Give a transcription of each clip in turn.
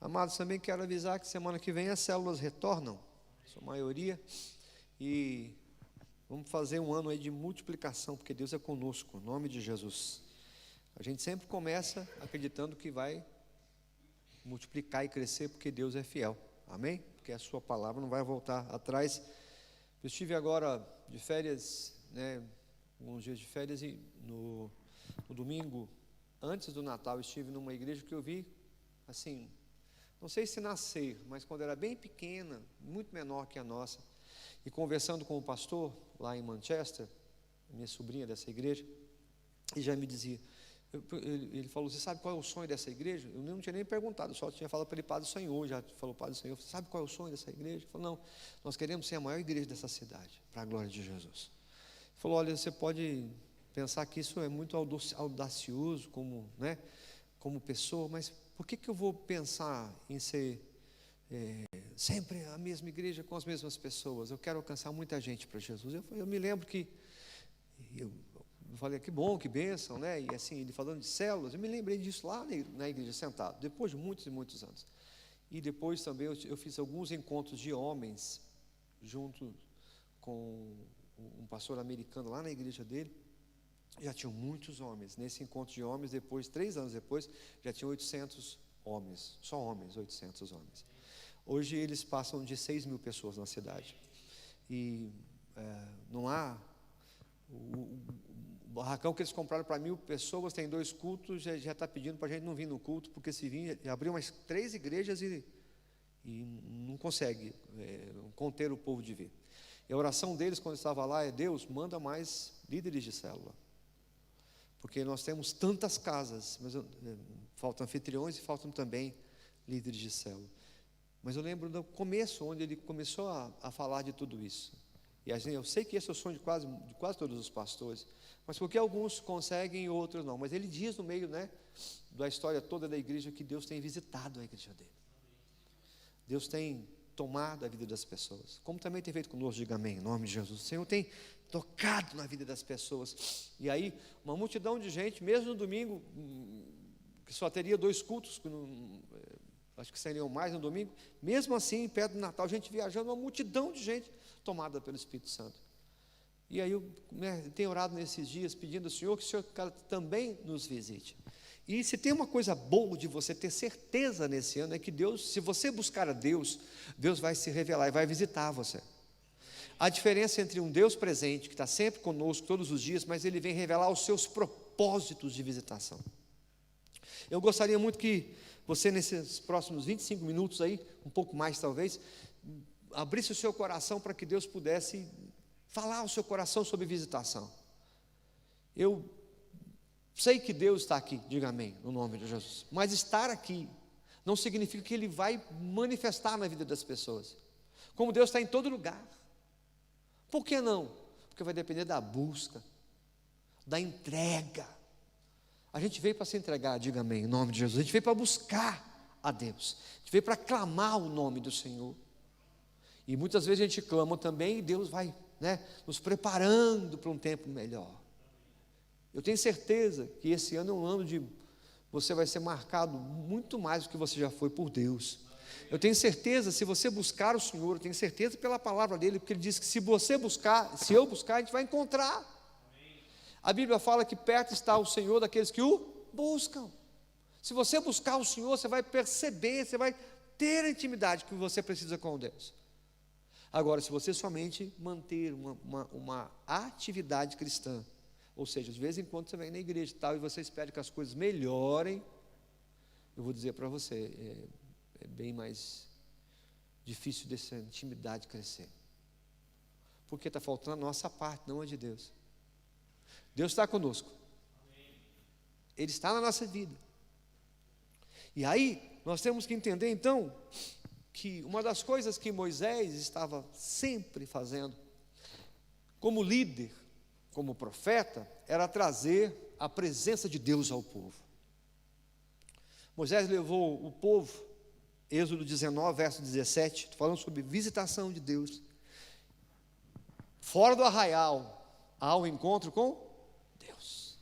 Amados, também quero avisar que semana que vem as células retornam, sua maioria, e vamos fazer um ano aí de multiplicação, porque Deus é conosco, em nome de Jesus. A gente sempre começa acreditando que vai multiplicar e crescer, porque Deus é fiel, amém? Porque a sua palavra não vai voltar atrás. Eu estive agora de férias, alguns dias de férias, e no domingo, antes do Natal, estive numa igreja que eu vi, assim, não sei se nascer, mas quando era bem pequena, muito menor que a nossa, e conversando com o pastor lá em Manchester, minha sobrinha dessa igreja, e já me dizia, ele falou: você sabe qual é o sonho dessa igreja? Eu não tinha nem perguntado, só tinha falado para ele: Padre Senhor, já falou Padre Senhor, você sabe qual é o sonho dessa igreja? Ele falou: não, nós queremos ser a maior igreja dessa cidade, para a glória de Jesus. Ele falou: olha, você pode pensar que isso é muito audacioso como pessoa, mas por que eu vou pensar em ser sempre a mesma igreja com as mesmas pessoas? Eu quero alcançar muita gente para Jesus. Eu me lembro que eu falei: que bom, que bênção, e assim, ele falando de células, eu me lembrei disso lá na igreja, sentado, depois de muitos e muitos anos. E depois também eu fiz alguns encontros de homens, junto com um pastor americano lá na igreja dele. Já tinham muitos homens. Nesse encontro de homens, depois, 3 anos depois, já tinham 800 homens, só homens, 800 homens. Hoje eles passam de 6.000 pessoas na cidade. E não há... O barracão que eles compraram para 1.000 pessoas, tem 2 cultos, já está pedindo para a gente não vir no culto, porque se vir, abriu umas 3 igrejas e não consegue conter o povo de vir. E a oração deles, quando estava lá, é: Deus, manda mais líderes de célula, porque nós temos tantas casas, mas faltam anfitriões e faltam também líderes de célula. Mas eu lembro do começo, onde ele começou a falar de tudo isso. E eu sei que esse é o sonho de quase todos os pastores, mas porque alguns conseguem e outros não. Mas ele diz no meio da história toda da igreja que Deus tem visitado a igreja dele. Deus tem tomado a vida das pessoas, como também tem feito conosco. Diga amém, em nome de Jesus. O Senhor tem tocado na vida das pessoas. E aí, uma multidão de gente, mesmo no domingo, que só teria 2 cultos, acho que seriam mais no domingo, mesmo assim, perto do Natal, gente viajando, uma multidão de gente tomada pelo Espírito Santo. E aí eu tenho orado nesses dias, pedindo ao Senhor que o Senhor também nos visite. E se tem uma coisa boa de você ter certeza nesse ano, é que Deus, se você buscar a Deus, Deus vai se revelar e vai visitar você. A diferença entre um Deus presente, que está sempre conosco todos os dias, mas Ele vem revelar os seus propósitos de visitação. Eu gostaria muito que você, nesses próximos 25 minutos aí, um pouco mais talvez, abrisse o seu coração para que Deus pudesse falar ao seu coração sobre visitação. Eu sei que Deus está aqui, diga amém, no nome de Jesus. Mas estar aqui não significa que Ele vai manifestar na vida das pessoas. Como Deus está em todo lugar. Por que não? Porque vai depender da busca, da entrega. A gente veio para se entregar, diga amém, em nome de Jesus. A gente veio para buscar a Deus. A gente veio para clamar o nome do Senhor. E muitas vezes a gente clama também e Deus vai nos preparando para um tempo melhor. Eu tenho certeza que esse ano é um ano de você vai ser marcado muito mais do que você já foi por Deus. Eu tenho certeza, se você buscar o Senhor, eu tenho certeza pela palavra dele, porque ele diz que se você buscar, se eu buscar, a gente vai encontrar. A Bíblia fala que perto está o Senhor daqueles que o buscam. Se você buscar o Senhor, você vai perceber, você vai ter a intimidade que você precisa com Deus. Agora, se você somente manter uma atividade cristã, ou seja, de vez em quando você vem na igreja e tal, e você espera que as coisas melhorem, eu vou dizer para você, é bem mais difícil dessa intimidade crescer. Porque está faltando a nossa parte, não a de Deus. Deus está conosco. Ele está na nossa vida. E aí, nós temos que entender então, que uma das coisas que Moisés estava sempre fazendo, como líder, como profeta, era trazer a presença de Deus ao povo. Moisés levou o povo, Êxodo 19, verso 17, falando sobre visitação de Deus, fora do arraial, ao encontro com Deus.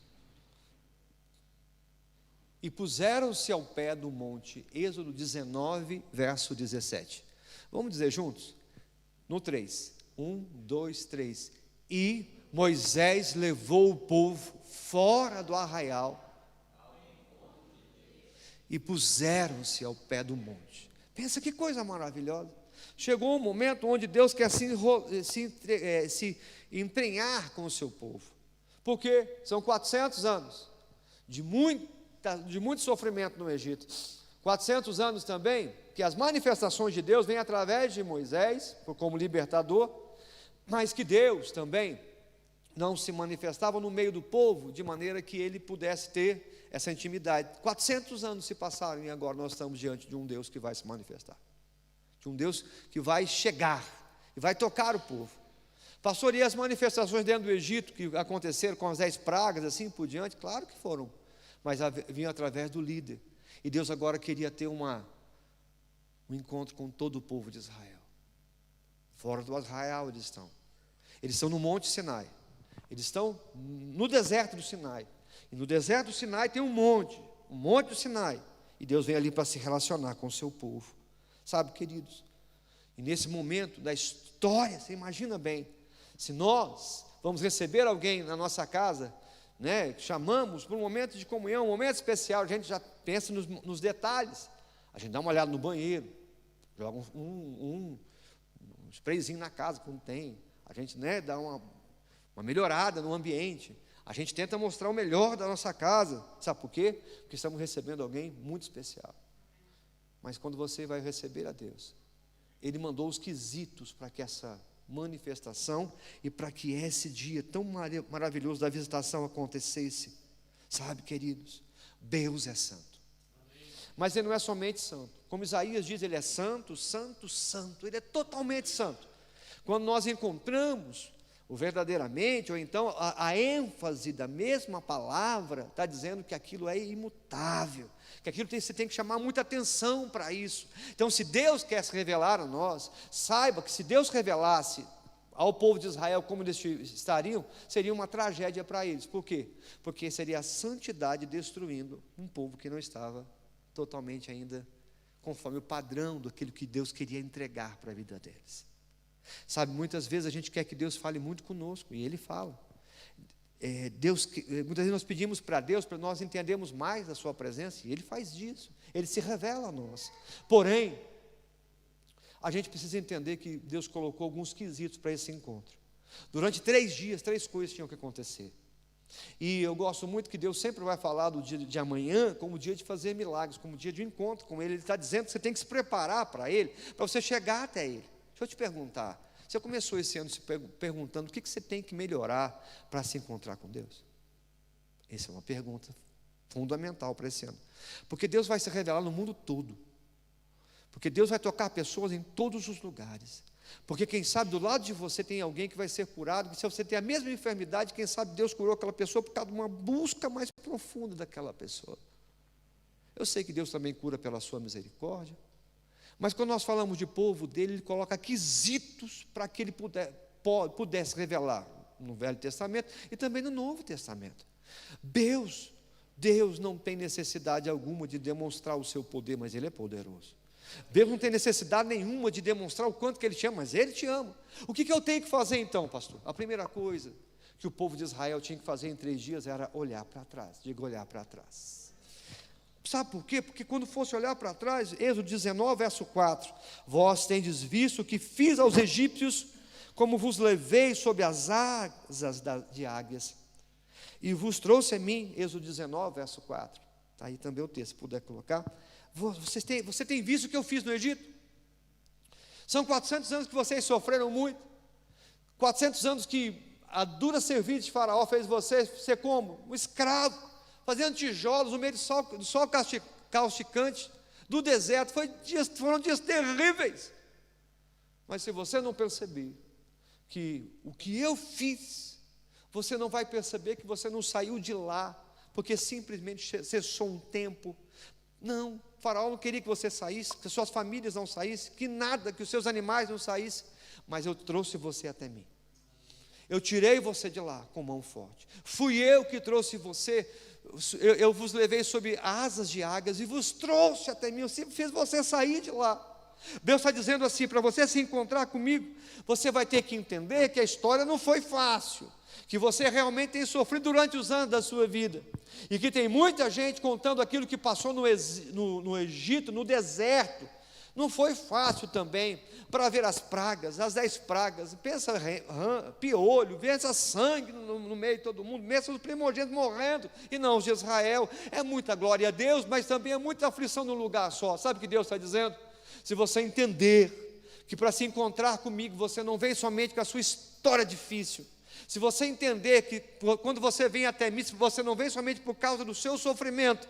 e puseram-se ao pé do monte. Êxodo 19, verso 17. Vamos dizer juntos? No 3. 1, 2, 3. E Moisés levou o povo fora do arraial e puseram-se ao pé do monte. Pensa que coisa maravilhosa. Chegou um momento onde Deus quer se entranhar com o seu povo. Porque são 400 anos de muito sofrimento no Egito. 400 anos também que as manifestações de Deus vêm através de Moisés, como libertador, mas que Deus também não se manifestava no meio do povo, de maneira que ele pudesse ter essa intimidade. 400 anos se passaram e agora nós estamos diante de um Deus que vai se manifestar, de um Deus que vai chegar e vai tocar o povo. Pastor, e as manifestações dentro do Egito que aconteceram com as 10 pragas, assim por diante? Claro que foram, mas vinham através do líder. E Deus agora queria ter um encontro com todo o povo de Israel. Fora do arraial eles estão. Eles estão no Monte Sinai. Eles estão no deserto do Sinai. E no deserto do Sinai tem um monte do Sinai. E Deus vem ali para se relacionar com o seu povo. Sabe, queridos? E nesse momento da história, você imagina bem, se nós vamos receber alguém na nossa casa, né, chamamos para um momento de comunhão, um momento especial, a gente já pensa nos detalhes. A gente dá uma olhada no banheiro, joga um sprayzinho na casa quando tem. A gente, né, dá uma melhorada no ambiente. A gente tenta mostrar o melhor da nossa casa. Sabe por quê? Porque estamos recebendo alguém muito especial. Mas quando você vai receber a Deus, Ele mandou os quesitos para que essa manifestação e para que esse dia tão maravilhoso da visitação acontecesse. Sabe, queridos, Deus é santo. Mas Ele não é somente santo. Como Isaías diz, Ele é santo, santo, santo. Ele é totalmente santo. Quando nós encontramos o verdadeiramente, ou então a ênfase da mesma palavra, está dizendo que aquilo é imutável, que aquilo você tem que chamar muita atenção para isso. Então, se Deus quer se revelar a nós, saiba que se Deus revelasse ao povo de Israel como eles estariam, seria uma tragédia para eles. Por quê? Porque seria a santidade destruindo um povo que não estava totalmente ainda conforme o padrão daquilo que Deus queria entregar para a vida deles. Sabe, muitas vezes a gente quer que Deus fale muito conosco, e Ele fala. Muitas vezes nós pedimos para Deus, para nós entendermos mais a sua presença, e Ele faz disso, Ele se revela a nós. Porém, a gente precisa entender que Deus colocou alguns quesitos para esse encontro. Durante 3 dias, 3 coisas tinham que acontecer. E eu gosto muito que Deus sempre vai falar do dia de amanhã como dia de fazer milagres, como dia de encontro com Ele. Ele está dizendo que você tem que se preparar para Ele, para você chegar até Ele. Deixa eu te perguntar, você começou esse ano se perguntando o que você tem que melhorar para se encontrar com Deus? Essa é uma pergunta fundamental para esse ano. Porque Deus vai se revelar no mundo todo. Porque Deus vai tocar pessoas em todos os lugares. Porque quem sabe do lado de você tem alguém que vai ser curado, que se você tem a mesma enfermidade, quem sabe Deus curou aquela pessoa por causa de uma busca mais profunda daquela pessoa. Eu sei que Deus também cura pela sua misericórdia. Mas quando nós falamos de povo dele, Ele coloca quesitos para que Ele pudesse revelar no Velho Testamento e também no Novo Testamento. Deus não tem necessidade alguma de demonstrar o seu poder, mas Ele é poderoso. Deus não tem necessidade nenhuma de demonstrar o quanto que Ele te ama, mas Ele te ama. O que eu tenho que fazer então, pastor? A primeira coisa que o povo de Israel tinha que fazer em 3 dias era olhar para trás. Diga, olhar para trás. Sabe por quê? Porque quando fosse olhar para trás, Êxodo 19, verso 4, vós tendes visto o que fiz aos egípcios, como vos levei sob as asas de águias, e vos trouxe a mim, Êxodo 19, verso 4, está aí também o texto, se puder colocar. Você tem visto o que eu fiz no Egito? São 400 anos que vocês sofreram muito, 400 anos que a dura serviço de Faraó fez você ser como? Um escravo, fazendo tijolos no meio do sol causticante, do deserto. Foram dias terríveis. Mas se você não perceber que o que eu fiz, você não vai perceber que você não saiu de lá, porque simplesmente cessou um tempo. Não, o Faraó não queria que você saísse, que suas famílias não saíssem, que nada, que os seus animais não saíssem, mas eu trouxe você até mim. Eu tirei você de lá com mão forte. Fui eu que trouxe você eu vos levei sob asas de águias e vos trouxe até mim, eu sempre fiz você sair de lá. Deus está dizendo assim, para você se encontrar comigo, você vai ter que entender que a história não foi fácil, que você realmente tem sofrido durante os anos da sua vida, e que tem muita gente contando aquilo que passou no Egito, no deserto. Não foi fácil também, para ver as pragas, as 10 pragas, pensa piolho, pensa sangue no meio de todo mundo, pensa os primogênitos morrendo, e não os de Israel. É muita glória a Deus, mas também é muita aflição num lugar só. Sabe o que Deus está dizendo? Se você entender que para se encontrar comigo, você não vem somente com a sua história difícil, se você entender que quando você vem até mim, você não vem somente por causa do seu sofrimento,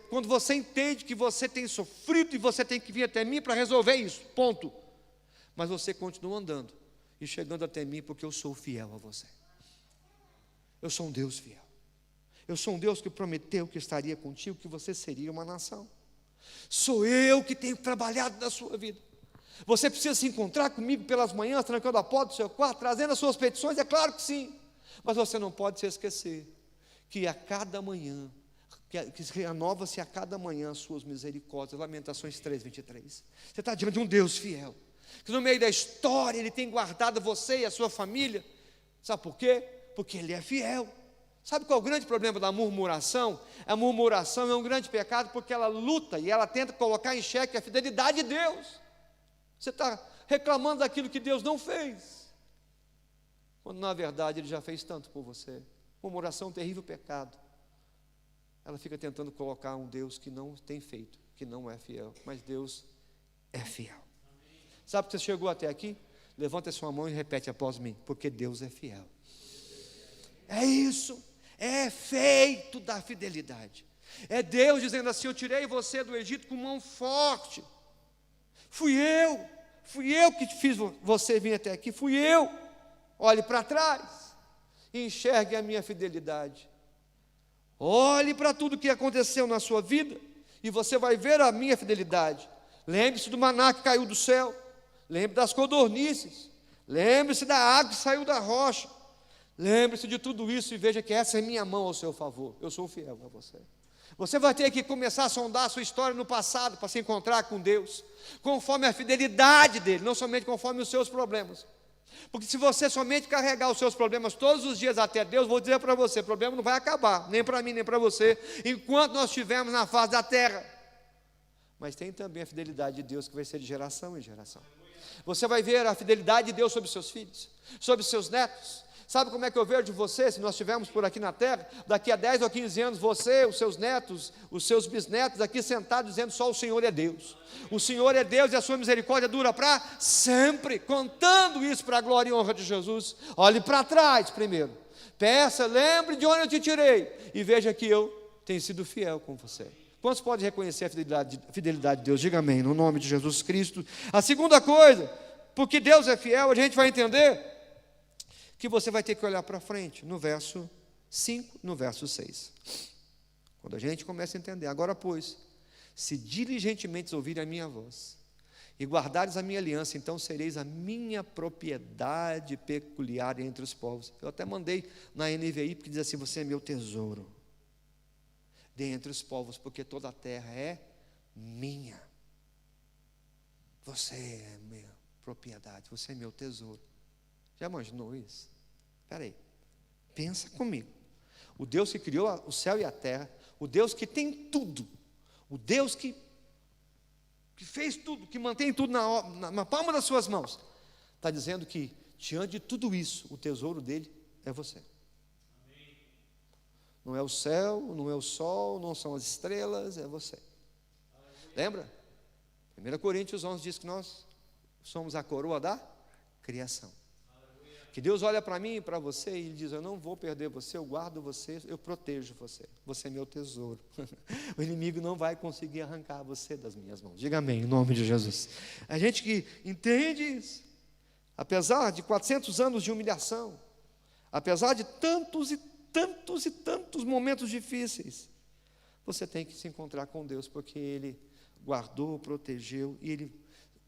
quando você entende que você tem sofrido e você tem que vir até mim para resolver isso, ponto. Mas você continua andando e chegando até mim porque eu sou fiel a você. Eu sou um Deus fiel. Eu sou um Deus que prometeu que estaria contigo, que você seria uma nação. Sou eu que tenho trabalhado na sua vida. Você precisa se encontrar comigo pelas manhãs, trancando a porta do seu quarto, trazendo as suas petições, é claro que sim. Mas você não pode se esquecer que a cada manhã, que renova-se a cada manhã as suas misericórdias. Lamentações 3:23. Você está diante de um Deus fiel, que no meio da história Ele tem guardado você e a sua família. Sabe por quê? Porque Ele é fiel. Sabe qual é o grande problema da murmuração? A murmuração é um grande pecado porque ela luta e ela tenta colocar em xeque a fidelidade de Deus. Você está reclamando daquilo que Deus não fez, quando na verdade Ele já fez tanto por você. Murmuração é um terrível pecado. Ela fica tentando colocar um Deus que não tem feito, que não é fiel, mas Deus é fiel. Sabe que você chegou até aqui? Levanta a sua mão e repete após mim: porque Deus é fiel. É isso, é feito da fidelidade. É Deus dizendo assim: eu tirei você do Egito com mão forte. Fui eu que fiz você vir até aqui, fui eu. Olhe para trás e enxergue a minha fidelidade. Olhe para tudo que aconteceu na sua vida e você vai ver a minha fidelidade. Lembre-se do maná que caiu do céu, lembre das codornizes, lembre-se da água que saiu da rocha, lembre-se de tudo isso e veja que essa é minha mão ao seu favor. Eu sou fiel a você. Você vai ter que começar a sondar a sua história no passado para se encontrar com Deus, conforme a fidelidade dEle, não somente conforme os seus problemas. Porque se você somente carregar os seus problemas todos os dias até Deus, vou dizer para você, o problema não vai acabar, nem para mim, nem para você, enquanto nós estivermos na face da terra. Mas tem também a fidelidade de Deus, que vai ser de geração em geração. Você vai ver a fidelidade de Deus sobre seus filhos, sobre seus netos. Sabe como é que eu vejo de você, se nós estivermos por aqui na terra, daqui a 10 ou 15 anos, você, os seus netos, os seus bisnetos, aqui sentados dizendo: só o Senhor é Deus. O Senhor é Deus e a sua misericórdia dura para sempre, contando isso para a glória e honra de Jesus. Olhe para trás primeiro, peça, lembre de onde eu te tirei, e veja que eu tenho sido fiel com você. Quantos podem reconhecer a fidelidade de Deus? Diga amém, no nome de Jesus Cristo. A segunda coisa, porque Deus é fiel, a gente vai entender que você vai ter que olhar para frente, no verso 5, no verso 6. Quando a gente começa a entender: agora, pois, se diligentemente ouvirem a minha voz, e guardares a minha aliança, então sereis a minha propriedade peculiar entre os povos. Eu até mandei na NVI, porque diz assim: você é meu tesouro dentre os povos, porque toda a terra é minha. Você é minha propriedade, você é meu tesouro. Já imaginou isso? Espera aí, pensa comigo. O Deus que criou o céu e a terra, o Deus que tem tudo, o Deus que fez tudo, que mantém tudo na palma das suas mãos, está dizendo que diante de tudo isso, o tesouro dele é você. Amém. Não é o céu, não é o sol, não são as estrelas, é você. Lembra? 1 Coríntios 11 diz que nós somos a coroa da criação. Que Deus olha para mim e para você e Ele diz: eu não vou perder você, eu guardo você, eu protejo você. Você é meu tesouro. O inimigo não vai conseguir arrancar você das minhas mãos. Diga amém, em nome de Jesus. A gente que entende isso, apesar de 400 anos de humilhação, apesar de tantos e tantos e tantos momentos difíceis, você tem que se encontrar com Deus, porque Ele guardou, protegeu, e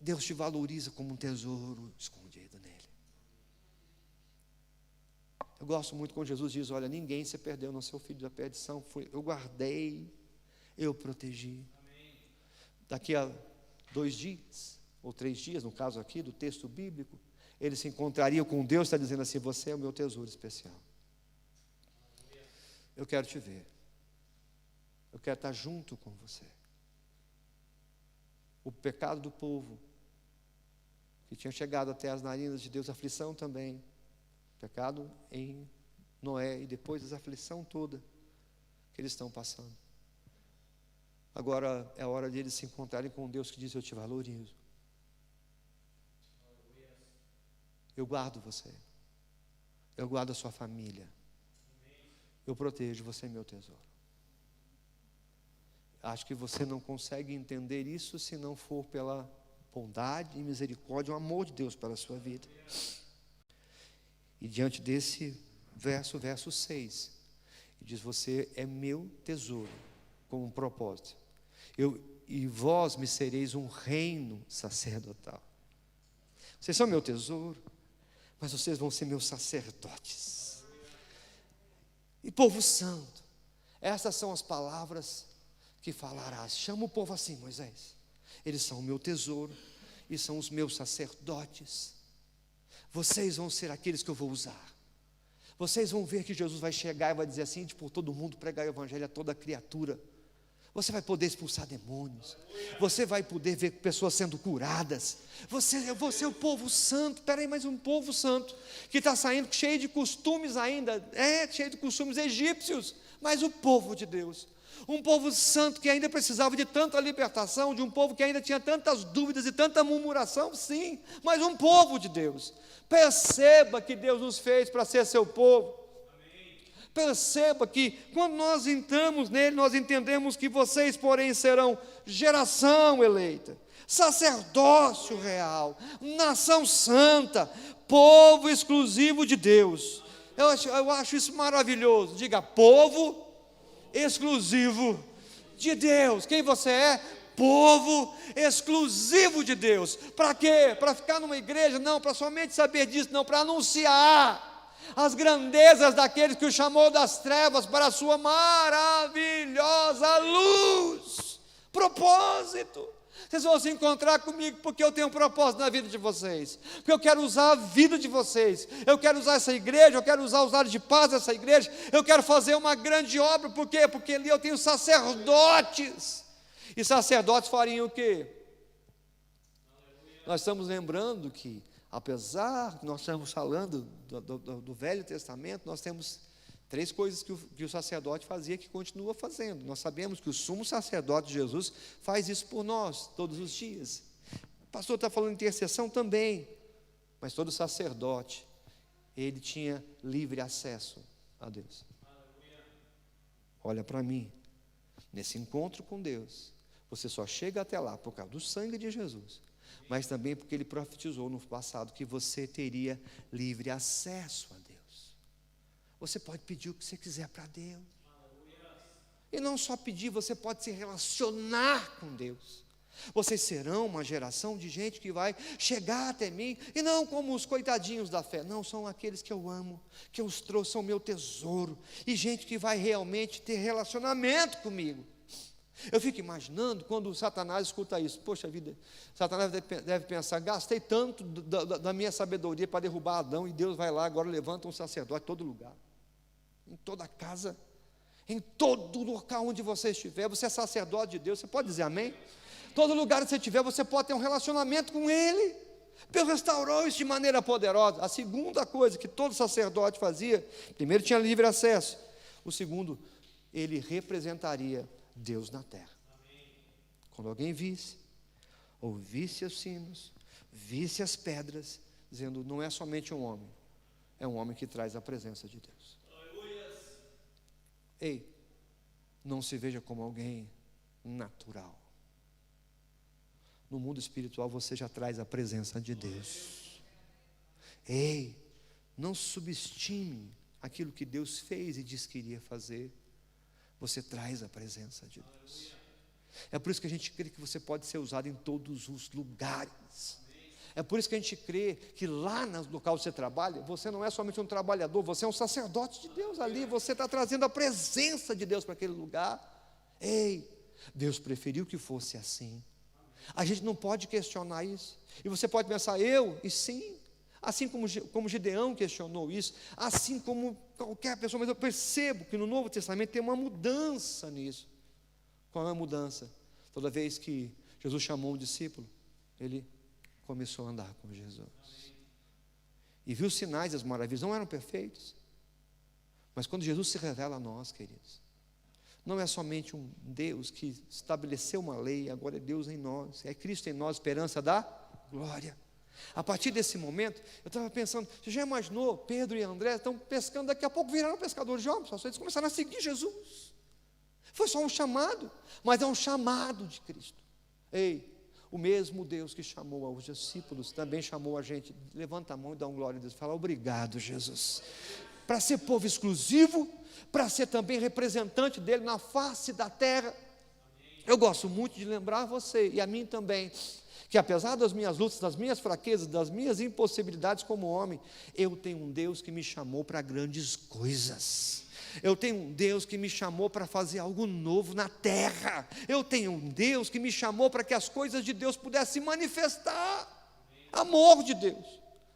Deus te valoriza como um tesouro escondido nele. Eu gosto muito quando Jesus diz: olha, ninguém se perdeu, não seu filho da perdição, eu guardei, eu protegi. Daqui a 2 dias, ou 3 dias, no caso aqui do texto bíblico, ele se encontraria com Deus, está dizendo assim: você é o meu tesouro especial. Eu quero te ver. Eu quero estar junto com você. O pecado do povo, que tinha chegado até as narinas de Deus, a aflição também. Pecado em Noé, e depois a aflição toda que eles estão passando. Agora é a hora de eles se encontrarem com Deus que diz: eu te valorizo. Eu guardo você. Eu guardo a sua família. Eu protejo você, meu tesouro. Acho que você não consegue entender isso se não for pela bondade e misericórdia, o amor de Deus para a sua vida. E diante desse verso 6, diz: você é meu tesouro, com um propósito. E vós me sereis um reino sacerdotal. Vocês são meu tesouro, mas vocês vão ser meus sacerdotes. E povo santo, essas são as palavras que falarás. Chama o povo assim, Moisés. Eles são o meu tesouro e são os meus sacerdotes. Vocês vão ser aqueles que eu vou usar. Vocês vão ver que Jesus vai chegar e vai dizer assim: por todo mundo pregar o evangelho a toda criatura. Você vai poder expulsar demônios. Você vai poder ver pessoas sendo curadas. Você é o povo santo. Espera aí, mas um povo santo que está saindo cheio de costumes ainda. Cheio de costumes egípcios. Mas o povo de Deus, um povo santo que ainda precisava de tanta libertação, de um povo que ainda tinha tantas dúvidas e tanta murmuração, sim, mas um povo de Deus. Perceba que Deus nos fez para ser seu povo. Perceba que quando nós entramos nele, nós entendemos que vocês, porém, serão geração eleita, sacerdócio real, nação santa, povo exclusivo de Deus. Eu acho isso maravilhoso. Diga: povo exclusivo de Deus. Quem você é? Povo exclusivo de Deus. Para quê? Para ficar numa igreja? Não, para somente saber disso, não, para anunciar as grandezas daqueles que o chamou das trevas para a sua maravilhosa luz. Propósito. Vocês vão se encontrar comigo porque eu tenho um propósito na vida de vocês, porque eu quero usar a vida de vocês, eu quero usar essa igreja, eu quero usar os lares de paz dessa igreja, eu quero fazer uma grande obra. Por quê? Porque ali eu tenho sacerdotes, e sacerdotes fariam o quê? Nós estamos lembrando que, apesar que nós estamos falando do Velho Testamento, nós temos 3 coisas que o sacerdote fazia, que continua fazendo. Nós sabemos que o sumo sacerdote de Jesus faz isso por nós, todos os dias. O pastor está falando de intercessão também, mas todo sacerdote, ele tinha livre acesso a Deus. Olha para mim, nesse encontro com Deus, você só chega até lá por causa do sangue de Jesus, mas também porque ele profetizou no passado que você teria livre acesso a Deus. Você pode pedir o que você quiser para Deus. E não só pedir, você pode se relacionar com Deus. Vocês serão uma geração de gente que vai chegar até mim, e não como os coitadinhos da fé, não, são aqueles que eu amo, que eu os trouxe, são meu tesouro, e gente que vai realmente ter relacionamento comigo. Eu fico imaginando quando Satanás escuta isso. Poxa vida, Satanás deve pensar: gastei tanto da minha sabedoria para derrubar Adão, e Deus vai lá, agora levanta um sacerdote em todo lugar, em toda casa, em todo local onde você estiver. Você é sacerdote de Deus, você pode dizer amém? Todo lugar que você estiver, você pode ter um relacionamento com Ele. Deus restaurou isso de maneira poderosa. A segunda coisa que todo sacerdote fazia: primeiro, tinha livre acesso. O segundo, ele representaria Deus na terra. Quando alguém visse, ouvisse os sinos, visse as pedras, dizendo: não é somente um homem, é um homem que traz a presença de Deus. Ei, não se veja como alguém natural. No mundo espiritual você já traz a presença de Deus. Ei, não subestime aquilo que Deus fez e disse que iria fazer. Você traz a presença de Deus. É por isso que a gente crê que você pode ser usado em todos os lugares. É por isso que a gente crê que lá no local que você trabalha, você não é somente um trabalhador, você é um sacerdote de Deus ali, você está trazendo a presença de Deus para aquele lugar. Ei, Deus preferiu que fosse assim. A gente não pode questionar isso. E você pode pensar, e sim, assim como Gideão questionou isso, assim como qualquer pessoa, mas eu percebo que no Novo Testamento tem uma mudança nisso. Qual é a mudança? Toda vez que Jesus chamou um discípulo, ele começou a andar com Jesus. E viu os sinais e as maravilhas, não eram perfeitos. Mas quando Jesus se revela a nós, queridos, não é somente um Deus que estabeleceu uma lei, agora é Deus em nós, é Cristo em nós, esperança da glória. A partir desse momento, eu estava pensando, você já imaginou, Pedro e André estão pescando, daqui a pouco viraram pescadores de homens, eles começaram a seguir Jesus. Foi só um chamado, mas é um chamado de Cristo. Ei, o mesmo Deus que chamou aos discípulos, também chamou a gente. Levanta a mão e dá um glória a Deus, fala, obrigado, Jesus, para ser povo exclusivo, para ser também representante dele na face da terra. Eu gosto muito de lembrar você, e a mim também, que apesar das minhas lutas, das minhas fraquezas, das minhas impossibilidades como homem, eu tenho um Deus que me chamou para grandes coisas. Eu tenho um Deus que me chamou para fazer algo novo na terra. Eu tenho um Deus que me chamou para que as coisas de Deus pudessem manifestar. Amor de Deus,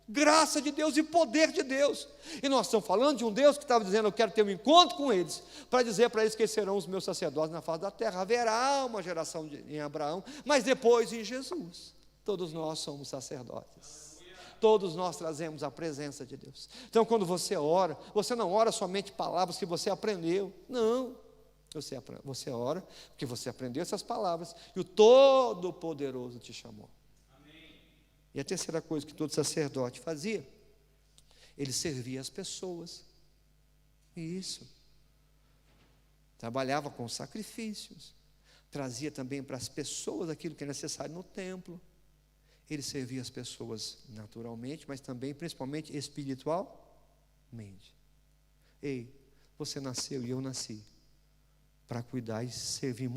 graça de Deus e poder de Deus. E nós estamos falando de um Deus que estava dizendo, eu quero ter um encontro com eles, para dizer para eles que eles serão os meus sacerdotes na face da terra. Haverá uma geração em Abraão, mas depois em Jesus. Todos nós somos sacerdotes. Todos nós trazemos a presença de Deus. Então quando você ora, você não ora somente palavras que você aprendeu. Não, você ora porque você aprendeu essas palavras e o Todo-Poderoso te chamou. Amém. E a terceira coisa que todo sacerdote fazia, ele servia as pessoas. Isso. Trabalhava com sacrifícios, trazia também para as pessoas aquilo que é necessário no templo. Ele servia as pessoas naturalmente, mas também, principalmente, espiritualmente. Ei, você nasceu e eu nasci para cuidar e servir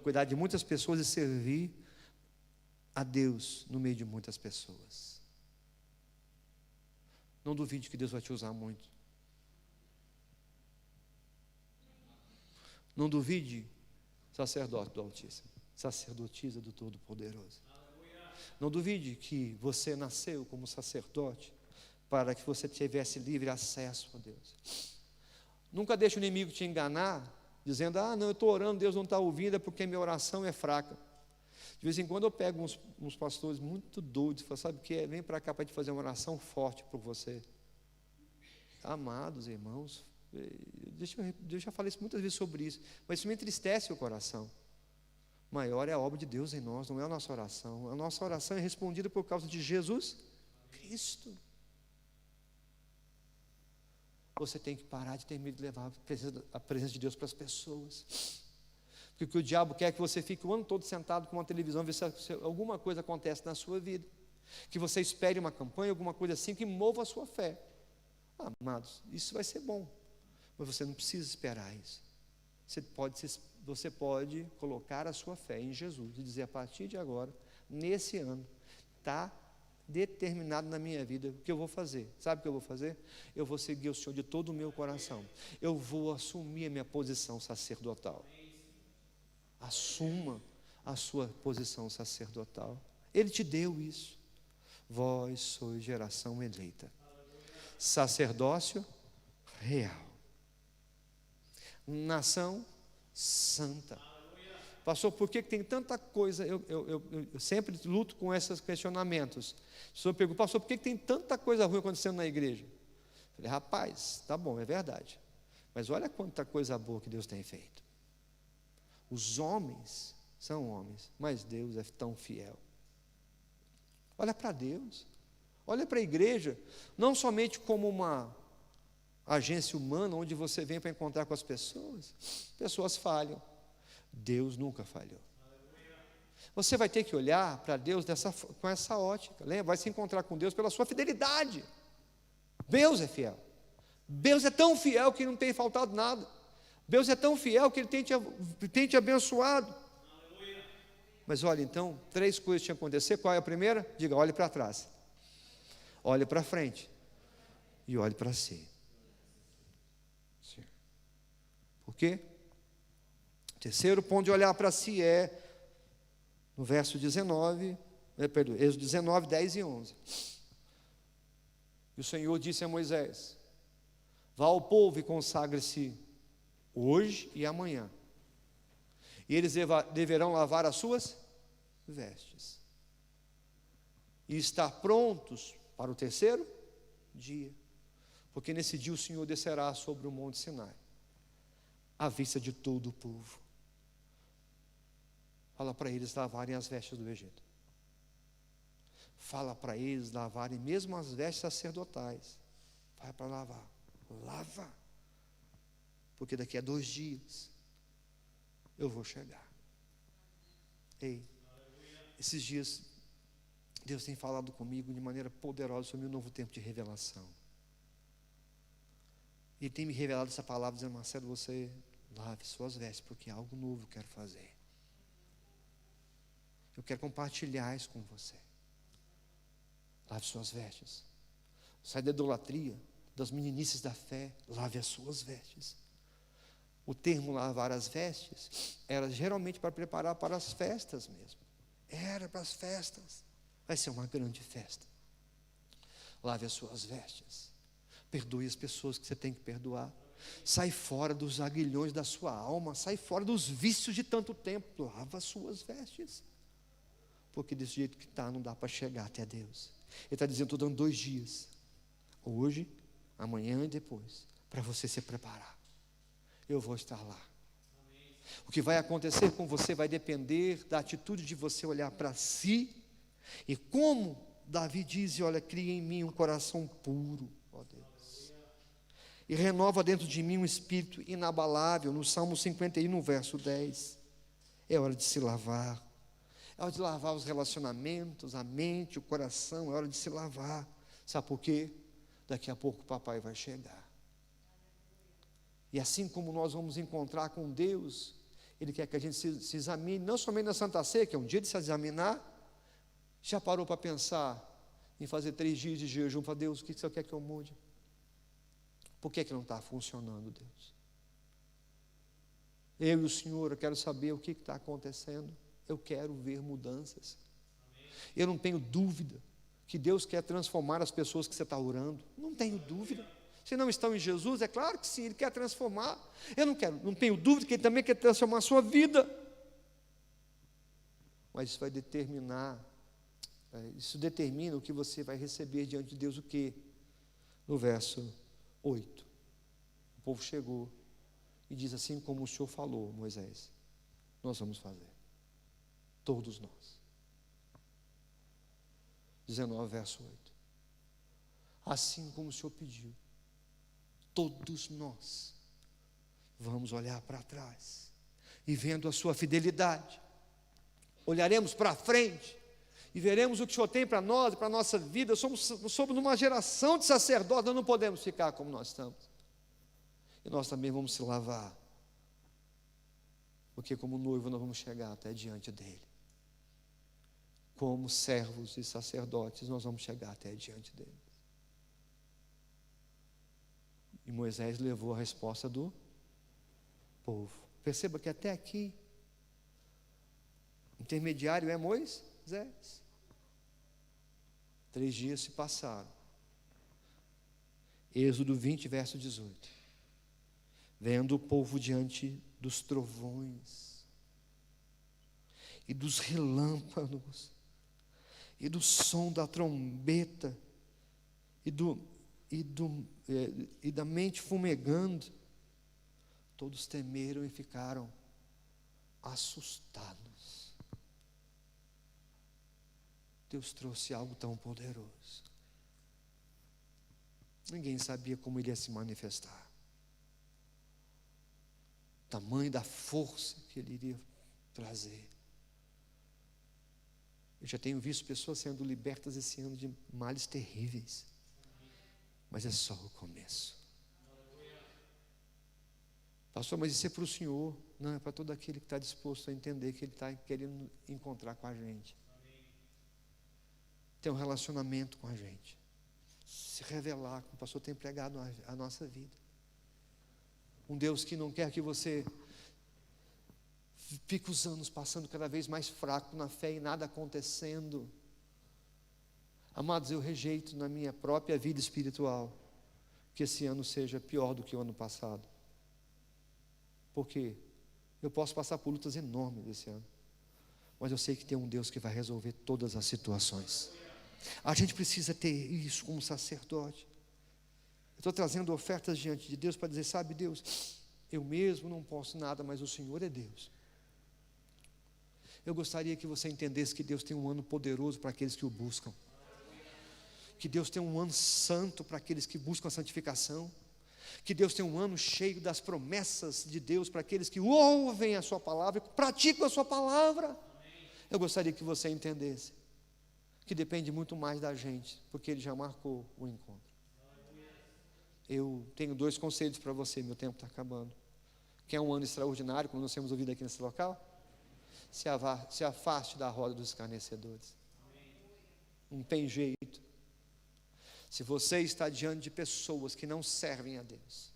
cuidar de muitas pessoas e servir a Deus no meio de muitas pessoas. Não duvide que Deus vai te usar muito. Não duvide, sacerdote do Altíssimo, sacerdotisa do Todo-Poderoso. Não duvide que você nasceu como sacerdote para que você tivesse livre acesso a Deus. Nunca deixe o inimigo te enganar, dizendo, não, eu estou orando, Deus não está ouvindo, é porque minha oração é fraca. De vez em quando eu pego uns pastores muito doidos, e falo, sabe o que é? Vem para cá para te fazer uma oração forte por você. Amados irmãos, eu já falei muitas vezes sobre isso, mas isso me entristece o coração. Maior é a obra de Deus em nós, não é a nossa oração. A nossa oração é respondida por causa de Jesus Cristo. Você tem que parar de ter medo de levar a presença de Deus para as pessoas. Porque o que o diabo quer é que você fique o ano todo sentado com uma televisão, ver se alguma coisa acontece na sua vida. Que você espere uma campanha, alguma coisa assim, que mova a sua fé. Amados, isso vai ser bom. Mas você não precisa esperar isso. Você pode colocar a sua fé em Jesus e dizer, a partir de agora, nesse ano, está determinado na minha vida o que eu vou fazer. Sabe o que eu vou fazer? Eu vou seguir o Senhor de todo o meu coração. Eu vou assumir a minha posição sacerdotal. Assuma a sua posição sacerdotal. Ele te deu isso. Vós sois geração eleita, sacerdócio real, nação santa. Pastor, por que tem tanta coisa? Eu sempre luto com esses questionamentos. O senhor pergunta, pastor, por que tem tanta coisa ruim acontecendo na igreja? Eu falei, rapaz, tá bom, é verdade. Mas olha quanta coisa boa que Deus tem feito. Os homens são homens, mas Deus é tão fiel. Olha para Deus, olha para a igreja, não somente como uma agência humana, onde você vem para encontrar com as pessoas. Pessoas falham, Deus nunca falhou. Você vai ter que olhar para Deus com essa ótica, lembra? Vai se encontrar com Deus pela sua fidelidade. Deus é fiel, Deus é tão fiel que não tem faltado nada. Deus é tão fiel que Ele tem te abençoado. Mas olha, então, 3 coisas tinham que acontecer. Qual é a primeira? Diga, olhe para trás, olhe para frente e olhe para si. Por quê? O terceiro ponto de olhar para si é no verso 19, Êxodo 19, 10 e 11. E o Senhor disse a Moisés: vá ao povo e consagre-se hoje e amanhã, e eles deverão lavar as suas vestes e estar prontos para o terceiro dia, porque nesse dia o Senhor descerá sobre o monte Sinai, à vista de todo o povo. Fala para eles lavarem as vestes do Egito. Fala para eles lavarem mesmo as vestes sacerdotais. Vai para lavar. Lava. Porque daqui a 2 dias eu vou chegar. Ei, esses dias Deus tem falado comigo de maneira poderosa sobre um novo tempo de revelação. Ele tem me revelado essa palavra dizendo: Marcelo, você lave suas vestes, porque algo novo eu quero fazer. Eu quero compartilhar isso com você. Lave suas vestes. Sai da idolatria, das meninices da fé. Lave as suas vestes. O termo lavar as vestes era geralmente para preparar para as festas mesmo. Era para as festas. Vai ser uma grande festa. Lave as suas vestes. Perdoe as pessoas que você tem que perdoar. Sai fora dos aguilhões da sua alma. Sai fora dos vícios de tanto tempo. Lava as suas vestes. Porque desse jeito que está, não dá para chegar até Deus. Ele está dizendo: estou dando 2 dias. Hoje, amanhã e depois. Para você se preparar. Eu vou estar lá. O que vai acontecer com você vai depender da atitude de você olhar para si. E como Davi diz: olha, cria em mim um coração puro, ó Deus. E renova dentro de mim um espírito inabalável. No Salmo 51, no verso 10. É hora de se lavar. É hora de lavar os relacionamentos, a mente, o coração. É hora de se lavar. Sabe por quê? Daqui a pouco o papai vai chegar. E assim como nós vamos encontrar com Deus, Ele quer que a gente se examine, não somente na Santa Ceia, que é um dia de se examinar. Já parou para pensar em fazer 3 dias de jejum? Para Deus, o que você quer que eu mude? Por que não está funcionando, Deus? Eu e o Senhor, eu quero saber o que está acontecendo. Eu quero ver mudanças. Eu não tenho dúvida que Deus quer transformar as pessoas que você está orando. Não tenho dúvida. Se não estão em Jesus, é claro que sim, Ele quer transformar. Eu não tenho dúvida que Ele também quer transformar a sua vida. Mas isso vai determinar, isso determina o que você vai receber diante de Deus, o quê? No verso 8. O povo chegou e diz: assim como o Senhor falou, Moisés, nós vamos fazer. Todos nós. 19, verso 8. Assim como o Senhor pediu, todos nós vamos olhar para trás e, vendo a sua fidelidade, olharemos para frente e veremos o que o Senhor tem para nós e para a nossa vida. Somos numa geração de sacerdotes, nós não podemos ficar como nós estamos. E nós também vamos se lavar, porque como noivo nós vamos chegar até diante dEle. Como servos e sacerdotes, nós vamos chegar até diante dele. E Moisés levou a resposta do povo. Perceba que até aqui, intermediário é Moisés. 3 dias se passaram. Êxodo 20, verso 18. Vendo o povo diante dos trovões e dos relâmpagos e do som da trombeta e da mente fumegando, todos temeram e ficaram assustados. Deus trouxe algo tão poderoso. Ninguém sabia como ele ia se manifestar. O tamanho da força que ele iria trazer. Eu já tenho visto pessoas sendo libertas esse ano de males terríveis. Mas é só o começo. Pastor, mas isso é para o Senhor. Não, é para todo aquele que está disposto a entender que Ele está querendo encontrar com a gente. Ter um relacionamento com a gente. Se revelar, como o pastor tem pregado a nossa vida. Um Deus que não quer que você fique os anos passando cada vez mais fraco na fé e nada acontecendo. Amados, eu rejeito na minha própria vida espiritual que esse ano seja pior do que o ano passado. Porque eu posso passar por lutas enormes esse ano, mas eu sei que tem um Deus que vai resolver todas as situações. A gente precisa ter isso como sacerdote. Eu estou trazendo ofertas diante de Deus para dizer, sabe Deus, eu mesmo não posso nada, mas o Senhor é Deus. Eu gostaria que você entendesse que Deus tem um ano poderoso para aqueles que o buscam. Que Deus tem um ano santo para aqueles que buscam a santificação. Que Deus tem um ano cheio das promessas de Deus para aqueles que ouvem a sua palavra e praticam a sua palavra. Eu gostaria que você entendesse que depende muito mais da gente, porque Ele já marcou o encontro. Eu tenho 2 conselhos para você, meu tempo está acabando. Quer um ano extraordinário, como nós temos ouvido aqui nesse local? Se afaste da roda dos escarnecedores. Não tem jeito. Se você está diante de pessoas que não servem a Deus,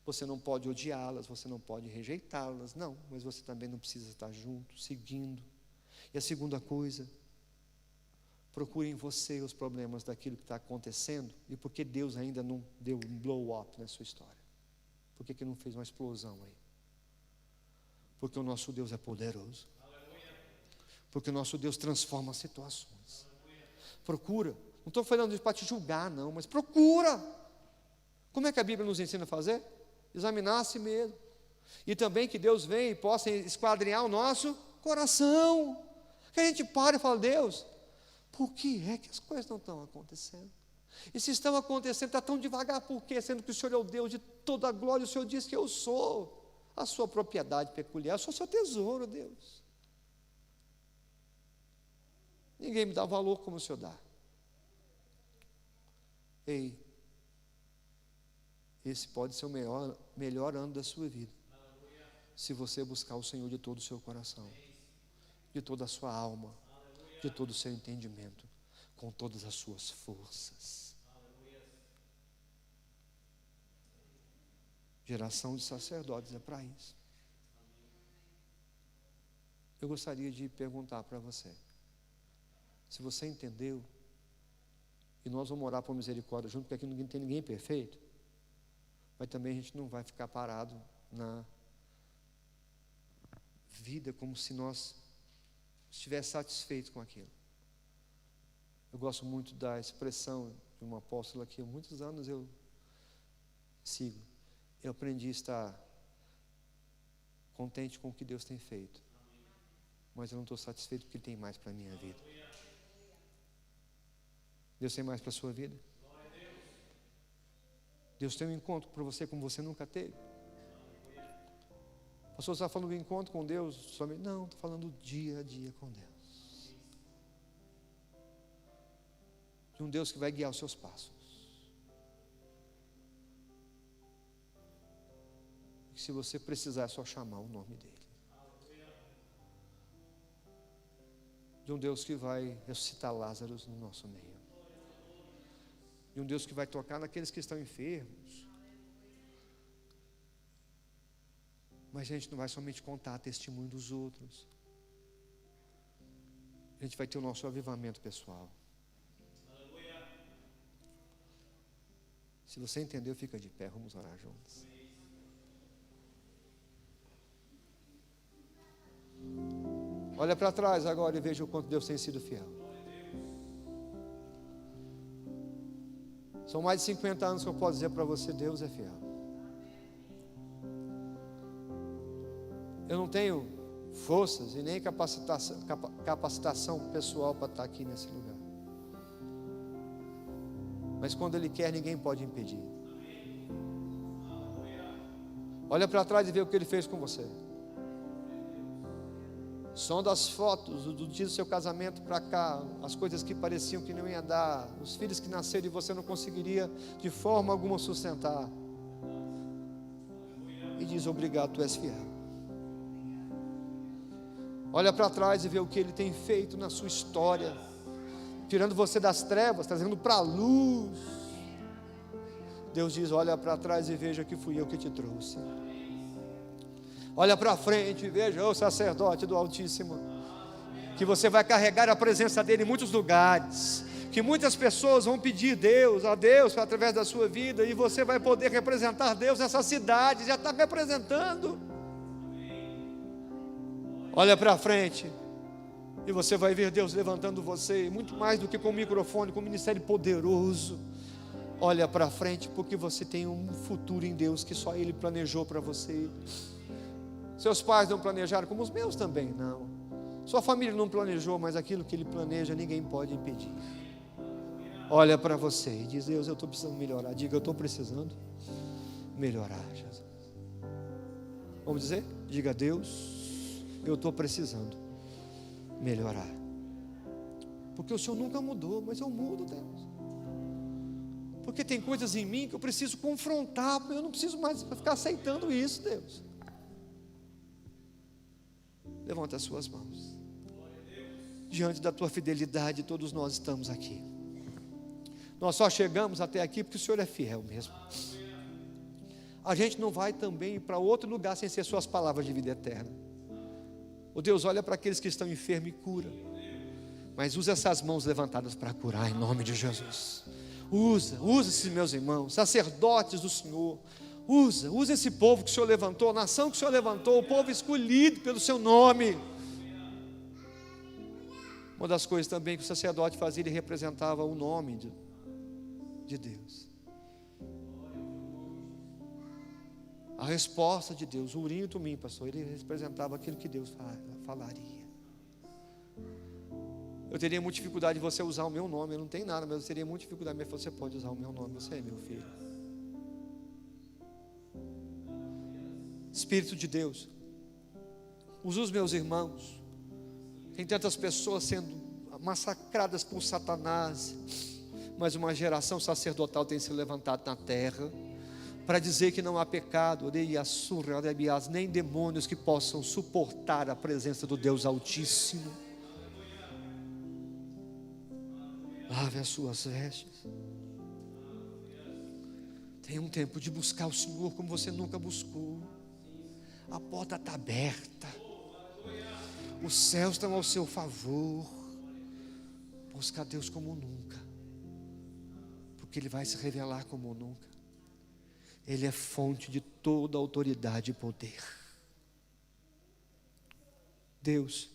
você não pode odiá-las, você não pode rejeitá-las, não, mas você também não precisa estar junto, seguindo. E a segunda coisa, procure em você os problemas daquilo que está acontecendo e por que Deus ainda não deu um blow up na sua história. Por que não fez uma explosão aí? Porque o nosso Deus é poderoso. Porque o nosso Deus transforma situações. Procura. Não estou falando isso para te julgar, não, mas procura. Como é que a Bíblia nos ensina a fazer? Examinar a si mesmo. E também que Deus venha e possa esquadrinhar o nosso coração. Que a gente pare e fale, Deus, por que é que as coisas não estão acontecendo? E se estão acontecendo, está tão devagar, por quê? Sendo que o Senhor é o Deus de toda a glória, o Senhor diz que eu sou a sua propriedade peculiar, eu sou seu tesouro, Deus. Ninguém me dá valor como o Senhor dá. Ei, esse pode ser o melhor ano da sua vida, se você buscar o Senhor de todo o seu coração, de toda a sua alma, de todo o seu entendimento, com todas as suas forças. Geração de sacerdotes é para isso. Eu gostaria de perguntar para você, se você entendeu, e nós vamos orar por misericórdia junto, porque aqui não tem ninguém perfeito, mas também a gente não vai ficar parado na vida como se nós estivéssemos satisfeitos com aquilo. Eu gosto muito da expressão de uma apóstola que há muitos anos eu sigo. Eu aprendi a estar contente com o que Deus tem feito, mas eu não estou satisfeito com o que Ele tem mais para a minha vida. Deus tem mais para a sua vida? Deus tem um encontro para você como você nunca teve? Pastor, você está falando do encontro com Deus somente? Não, estou falando do dia a dia com Deus. De um Deus que vai guiar os seus passos. E se você precisar, é só chamar o nome dEle. De um Deus que vai ressuscitar Lázaro no nosso meio. De um Deus que vai tocar naqueles que estão enfermos. Mas a gente não vai somente contar testemunho dos outros. A gente vai ter o nosso avivamento pessoal. Se você entendeu, fica de pé, vamos orar juntos. Olha para trás agora e veja o quanto Deus tem sido fiel. São mais de 50 anos que eu posso dizer para você, Deus é fiel. Eu não tenho forças e nem capacitação pessoal para estar aqui nesse lugar. Mas quando Ele quer, ninguém pode impedir. Olha para trás e vê o que Ele fez com você. Sonda as fotos do dia do seu casamento para cá, as coisas que pareciam que não ia dar, os filhos que nasceram e você não conseguiria de forma alguma sustentar. e diz: obrigado, tu és fiel. Olha para trás e vê o que Ele tem feito na sua história, tirando você das trevas, trazendo para a luz. Deus diz: olha para trás e veja que fui eu que te trouxe. Olha para frente e veja, ô sacerdote do Altíssimo, que você vai carregar a presença dEle em muitos lugares, que muitas pessoas vão pedir a Deus através da sua vida, e você vai poder representar Deus nessa cidade, já está representando. Olha para frente e você vai ver Deus levantando você, muito mais do que com o microfone, com um ministério poderoso. Olha para frente, porque você tem um futuro em Deus que só Ele planejou para você. Seus pais não planejaram, como os meus também não. Sua família não planejou, mas aquilo que Ele planeja ninguém pode impedir. Olha para você e diz: Deus, eu estou precisando melhorar. Diga: eu estou precisando melhorar, Jesus. Vamos dizer? Diga: Deus, eu estou precisando melhorar. Porque o Senhor nunca mudou, mas eu mudo, Deus. Porque tem coisas em mim que eu preciso confrontar, eu não preciso mais ficar aceitando isso, Deus. Levanta as suas mãos. Diante da tua fidelidade, todos nós estamos aqui. Nós só chegamos até aqui porque o Senhor é fiel mesmo. A gente não vai também para outro lugar sem ser suas palavras de vida eterna. O Deus olha para aqueles que estão enfermos e cura, mas usa essas mãos levantadas para curar em nome de Jesus. Usa esses meus irmãos, sacerdotes do Senhor. Usa esse povo que o Senhor levantou, a nação que o Senhor levantou, o povo escolhido pelo seu nome. Uma das coisas também que o sacerdote fazia, ele representava o nome de Deus. A resposta de Deus, o urim e o tumim, pastor, ele representava aquilo que Deus falaria. Eu teria muita dificuldade de você usar o meu nome, eu não tenho nada, mas eu teria muita dificuldade, mas você pode usar o meu nome, você é meu filho. Espírito de Deus, usa os meus irmãos. Tem tantas pessoas sendo massacradas por Satanás, mas uma geração sacerdotal tem se levantado na terra para dizer que não há pecado, nem demônios que possam suportar a presença do Deus Altíssimo. Lave as suas vestes. Tem um tempo de buscar o Senhor como você nunca buscou. A porta está aberta, os céus estão ao seu favor. Busca a Deus como nunca, porque Ele vai se revelar como nunca. Ele é fonte de toda autoridade e poder. Deus,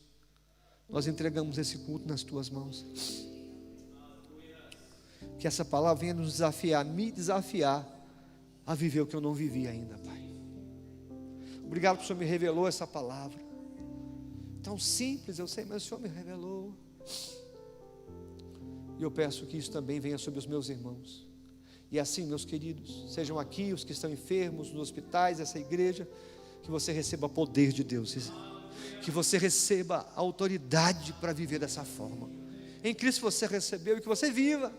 nós entregamos esse culto nas Tuas mãos. Que essa palavra venha nos desafiar, me desafiar a viver o que eu não vivi ainda, Pai. Obrigado porque o Senhor me revelou essa palavra. Tão simples, eu sei, mas o Senhor me revelou. E eu peço que isso também venha sobre os meus irmãos. E assim, meus queridos, sejam aqui os que estão enfermos, nos hospitais, essa igreja, que você receba poder de Deus, que você receba autoridade para viver dessa forma. Em Cristo você recebeu e que você viva.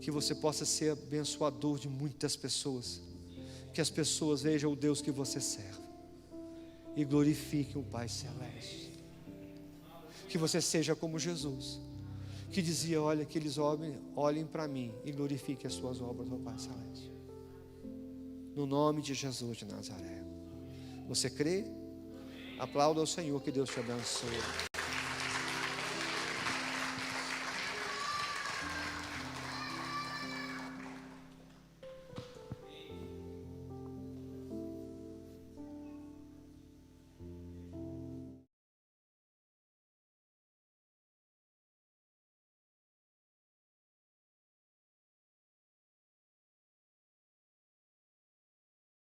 Que você possa ser abençoador de muitas pessoas. Que as pessoas vejam o Deus que você serve e glorifiquem o Pai Celeste. Que você seja como Jesus, que dizia: olha, que eles olhem para mim e glorifiquem as suas obras, ó Pai Celeste. No nome de Jesus de Nazaré. Você crê? Aplauda ao Senhor, que Deus te abençoe.